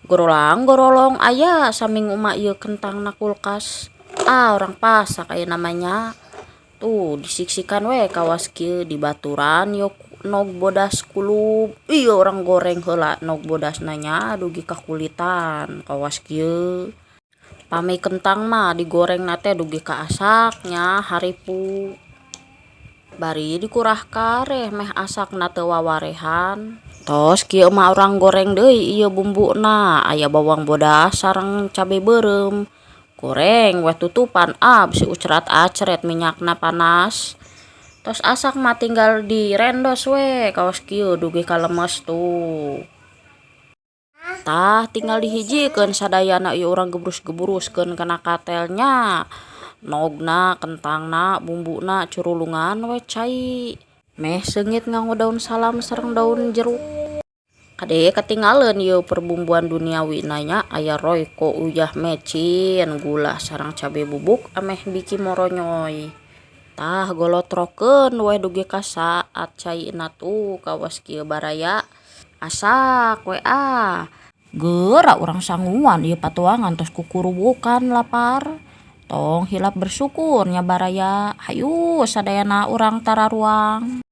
Gorolang gorolong aya saming emak ieu kentang na kulkas. Orang pasak aya namanya. Tuh disiksikan we kawas kieu dibaturan yok nog bodas kulub. Iya orang goreng heula nog bodas nanya dugi kakulitan kawas kieu. Pami kentang mah digoreng nate dugi ka asaknya haripu. Bari dikurah kareh meh asakna teu wawarehan. Tos kieu mah orang goreng deui ieu bumbuna, aya bawang bodas sareng cabe beureum. Goreng we tutupan bisi ucerat acret minyakna panas. Tos asak mah tinggal direndos we kawas kieu dugi kalemes tuh. Tah tinggal dihijikeun sadayana ieu urang gebrus-gebruskeun kana katelnya. Nogna, kentangna, bumbuna curulungan we cai. Meh seungit nganggo daun salam sareng daun jeruk. Kade katinggalan ieu perbumbuan duniawi nanya aya royko, uyah, mecin, gula sareng cabe bubuk ameh biki moronyoy. Tah golotrokeun we dugi ka saat caina tuh kawas kieu baraya. Asak we Geura urang sanguan ieu patuangan tos kukurubukan lapar. Tong hilap bersyukur nya baraya. Hayu sadayana urang tara ruang.